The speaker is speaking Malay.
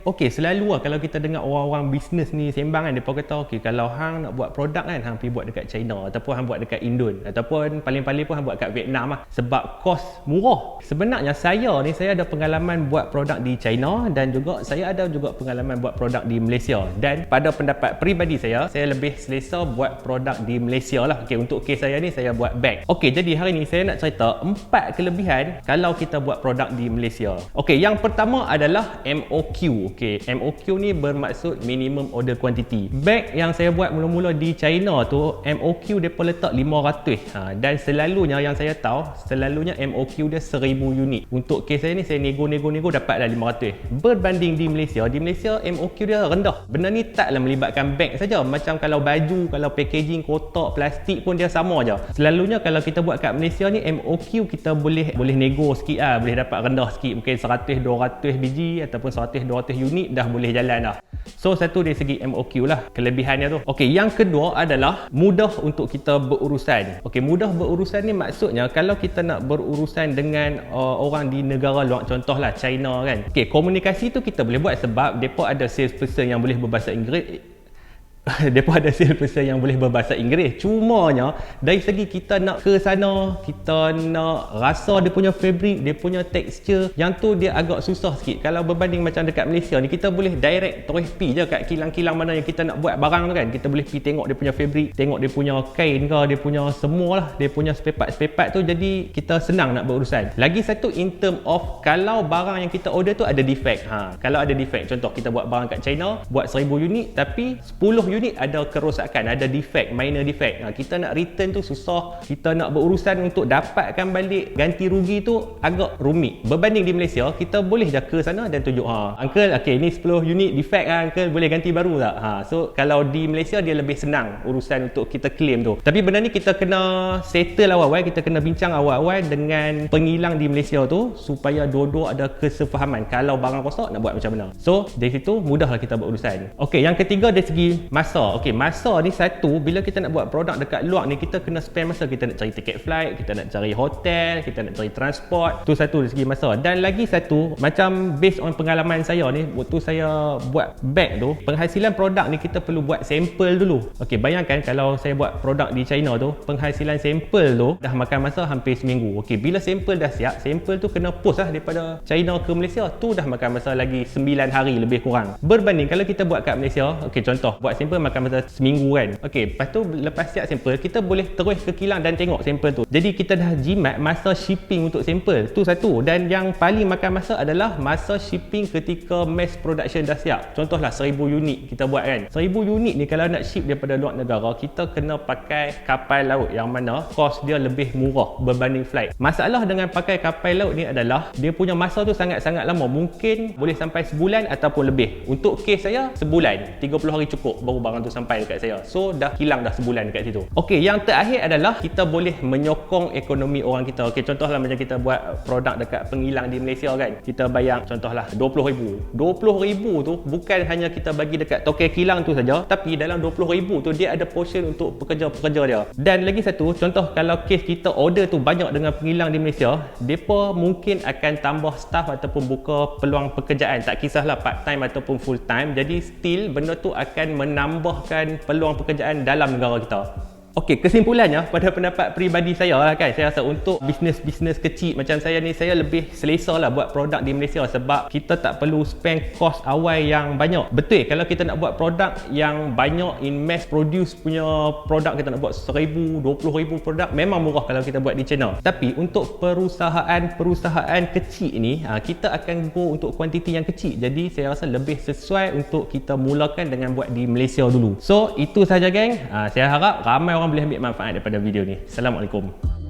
Okey, selalu lah kalau kita dengar orang-orang bisnes ni sembang kan, mereka kata okey, kalau hang nak buat produk kan, hang pergi buat dekat China ataupun hang buat dekat Indon ataupun paling-paling pun hang buat kat Vietnam lah, sebab kos murah. Sebenarnya saya ada pengalaman buat produk di China dan juga saya ada juga pengalaman buat produk di Malaysia, dan pada pendapat peribadi saya lebih selesa buat produk di Malaysia lah. Okey, untuk kes saya ni saya buat bag. Okey, jadi hari ni saya nak cerita 4 kelebihan kalau kita buat produk di Malaysia. Okey, yang pertama adalah MOQ. Okey, MOQ ni bermaksud minimum order quantity. Bag yang saya buat mula-mula di China tu, MOQ depa letak 500. Dan selalunya yang saya tahu, selalunya MOQ dia 1000 unit. Untuk kes saya ni saya nego dapat dah 500. Berbanding di Malaysia MOQ dia rendah. Benda ni taklah melibatkan bag saja. Macam kalau baju, kalau packaging kotak, plastik pun dia sama aja. Selalunya kalau kita buat kat Malaysia ni MOQ kita boleh nego sikit lah, boleh dapat rendah sikit, mungkin 100-200 biji ataupun 100-200 unit dah boleh jalan dah. So satu dari segi MOQ lah kelebihannya tu. Okey, yang kedua adalah mudah untuk kita berurusan. Okey, mudah berurusan ni maksudnya kalau kita nak berurusan dengan orang di negara luar, contohlah China kan. Okey, komunikasi tu kita boleh buat sebab depa ada salesperson yang boleh berbahasa Inggeris. Depa ada salesperson yang boleh berbahasa Inggeris. Cumanya dari segi kita nak ke sana, kita nak rasa dia punya fabric, dia punya texture, yang tu dia agak susah sikit. Kalau berbanding macam dekat Malaysia ni, kita boleh direct terus pi je kat kilang-kilang mana yang kita nak buat barang tu kan. Kita boleh pi tengok dia punya fabric, tengok dia punya kain ke, dia punya semualah, dia punya spare part tu, jadi kita senang nak berurusan. Lagi satu, in term of kalau barang yang kita order tu ada defect. Kalau ada defect, contoh kita buat barang kat China, buat 1000 unit tapi 10 unit ada kerosakan, ada defect, minor defect. Kita nak return tu susah, kita nak berurusan untuk dapatkan balik ganti rugi tu agak rumit. Berbanding di Malaysia, kita boleh je ke sana dan tunjuk, uncle, okay, ni 10 unit defect uncle, boleh ganti baru tak? So kalau di Malaysia dia lebih senang urusan untuk kita claim tu. Tapi benda ni kita kena settle awal-awal, kita kena bincang awal-awal dengan pengilang di Malaysia tu supaya dua-dua ada kesefahaman kalau barang rosak nak buat macam mana. So dari situ mudahlah kita berurusan. Okey, yang ketiga dari segi masa. Okey, masa ni satu, bila kita nak buat produk dekat luar ni, kita kena spend masa, kita nak cari tiket flight, kita nak cari hotel, kita nak cari transport. Tu satu dari segi masa. Dan lagi satu, macam based on pengalaman saya ni, waktu saya buat bag tu, penghasilan produk ni kita perlu buat sampel dulu. Okey, bayangkan kalau saya buat produk di China tu, penghasilan sampel tu dah makan masa hampir seminggu. Okey, bila sampel dah siap, sampel tu kena post lah daripada China ke Malaysia, tu dah makan masa lagi 9 hari lebih kurang. Berbanding kalau kita buat kat Malaysia, okey, contoh buat sampel makan masa seminggu kan. Okey, lepas tu lepas siap sampel, kita boleh terus ke kilang dan tengok sampel tu. Jadi kita dah jimat masa shipping untuk sampel. Tu satu. Dan yang paling makan masa adalah masa shipping ketika mass production dah siap. Contohlah 1000 unit kita buat kan. 1000 unit ni kalau nak ship daripada luar negara, kita kena pakai kapal laut yang mana kos dia lebih murah berbanding flight. Masalah dengan pakai kapal laut ni adalah dia punya masa tu sangat-sangat lama. Mungkin boleh sampai sebulan ataupun lebih. Untuk kes saya sebulan, 30 hari cukup baru barang tu sampai dekat saya. So dah hilang dah sebulan dekat situ. Okey, yang terakhir adalah kita boleh menyokong ekonomi orang kita. Okey, contohlah macam kita buat produk dekat pengilang di Malaysia kan. Kita bayar contohlah 20,000. 20,000 tu bukan hanya kita bagi dekat token kilang tu saja, tapi dalam 20,000 tu dia ada portion untuk pekerja-pekerja dia. Dan lagi satu, contoh kalau kes kita order tu banyak dengan pengilang di Malaysia, depa mungkin akan tambah staff ataupun buka peluang pekerjaan, tak kisahlah part time ataupun full time. Jadi still benda tu akan menambahkan peluang pekerjaan dalam negara kita. Okey, kesimpulannya pada pendapat peribadi saya lah kan, saya rasa untuk bisnes-bisnes kecil macam saya ni, saya lebih selesa lah buat produk di Malaysia sebab kita tak perlu spend cost awal yang banyak. Betul, kalau kita nak buat produk yang banyak in mass produce punya produk, kita nak buat 1000, 20,000 produk, memang murah kalau kita buat di China. Tapi untuk perusahaan kecil ni, kita akan go untuk kuantiti yang kecil. Jadi saya rasa lebih sesuai untuk kita mulakan dengan buat di Malaysia dulu. So itu saja geng. Saya harap ramai orang boleh ambil manfaat daripada video ni. Assalamualaikum.